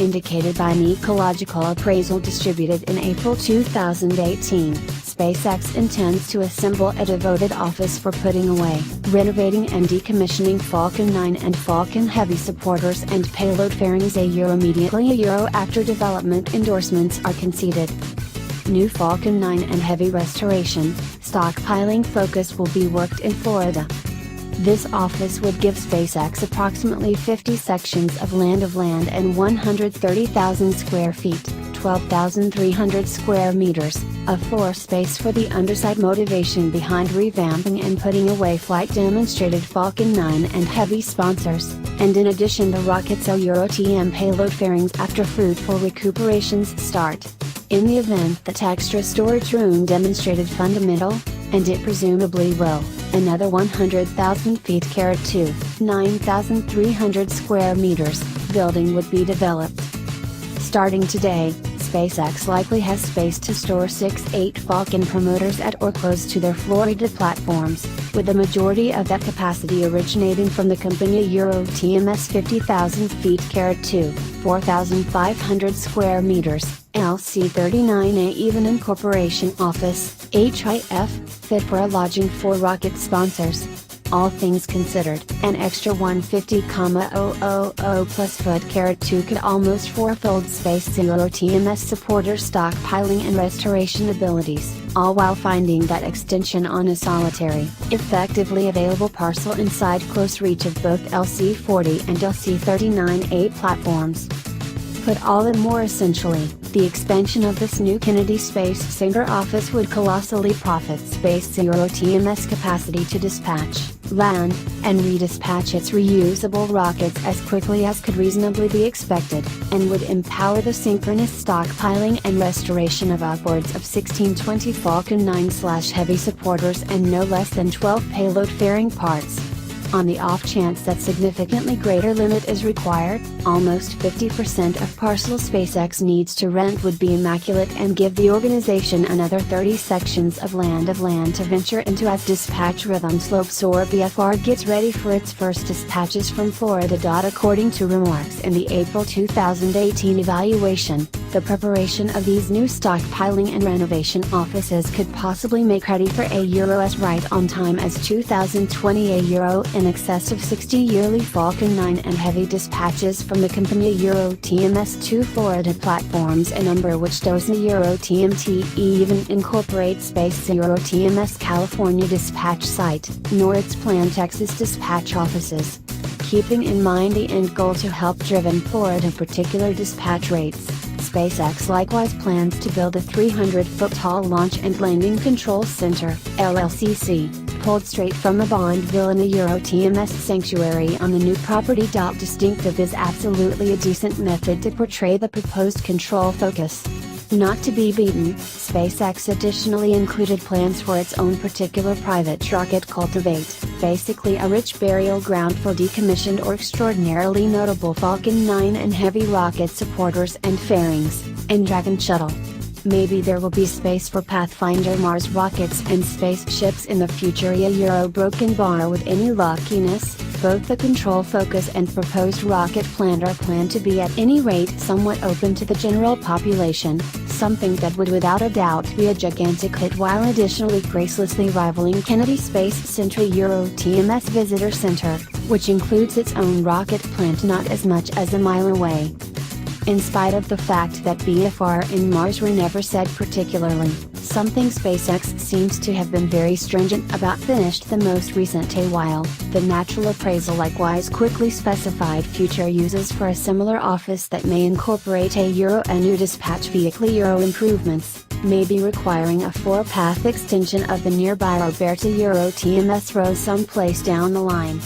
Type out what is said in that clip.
indicated by an ecological appraisal distributed in April 2018, SpaceX intends to assemble a devoted office for putting away, renovating and decommissioning Falcon 9 and Falcon Heavy supporters and payload fairings œimmediatelyâ after development endorsements are conceded. New Falcon 9 and Heavy restoration, stockpiling focus will be worked in Florida. This office would give SpaceX approximately 50 sections of land and 130,000 square feet, 12,300 square meters, of floor space for the underside. Motivation behind revamping and putting away flight demonstrated Falcon 9 and Heavy sponsors, and in addition the rocket's œimmediatelyâ payload fairings after fruitful recuperations start. In the event that extra storage room demonstrated fundamental, and it presumably will, another 100,000 feet (2, 9,300 square meters) building would be developed. Starting today, SpaceX likely has space to store 6-8 Falcon promoters at or close to their Florida platforms, with the majority of that capacity originating from the companyâ 50,000 feet (2, 4,500 square meters), LC-39A even incorporation office, HIF, fit for a lodging for rocket sponsors. All things considered, an extra 150,000 plus foot (2) could almost fourfold SpaceXâ supporter stockpiling and restoration abilities, all while finding that extension on a solitary, effectively available parcel inside close reach of both LC-40 and LC-39A platforms. Put all in more essentially, the expansion of this new Kennedy Space Center office would colossally profit SpaceXâ's capacity to dispatch, land, and redispatch its reusable rockets as quickly as could reasonably be expected, and would empower the synchronous stockpiling and restoration of upwards of 16-20 Falcon 9/Heavy supporters and no less than 12 payload fairing parts. On the off chance that significantly greater limit is required, almost 50% of parcel SpaceX needs to rent would be immaculate and give the organization another 30 sections of land to venture into as dispatch rhythm slopes or VFR gets ready for its first dispatches from Florida.According to remarks in the April 2018 evaluation. The preparation of these new stockpiling and renovation offices could possibly make ready for as right on time as 2020 in excess of 60 yearly Falcon 9 and Heavy dispatches from the companyâ to Florida platforms, a number which doesnâ TMT even incorporate SpaceXâ's California dispatch site, nor its planned Texas dispatch offices. Keeping in mind the end goal to help driven Florida particular dispatch rates, SpaceX likewise plans to build a 300-foot tall launch and landing control center, LLCC, pulled straight from a Bond villainâ sanctuary on the new property.Distinctive is absolutely a decent method to portray the proposed control focus. Not to be beaten, SpaceX additionally included plans for its own particular private rocket cultivate, basically a rich burial ground for decommissioned or extraordinarily notable Falcon 9 and Heavy rocket supporters and fairings, and Dragon shuttle. Maybe there will be space for Pathfinder Mars rockets and spaceships in the future. Broken bar with any luckiness, both the control focus and proposed rocket plant are planned to be at any rate somewhat open to the general population, something that would without a doubt be a gigantic hit while additionally gracelessly rivaling Kennedy Space Centerâ visitor center, which includes its own rocket plant not as much as a mile away. In spite of the fact that BFR and Mars were never said particularly, something SpaceX seems to have been very stringent about finished the most recent while, the natural appraisal likewise quickly specified future uses for a similar office that may incorporate a new dispatch vehicle improvements, maybe requiring a 4-path extension of the nearby Roberta road someplace down the line.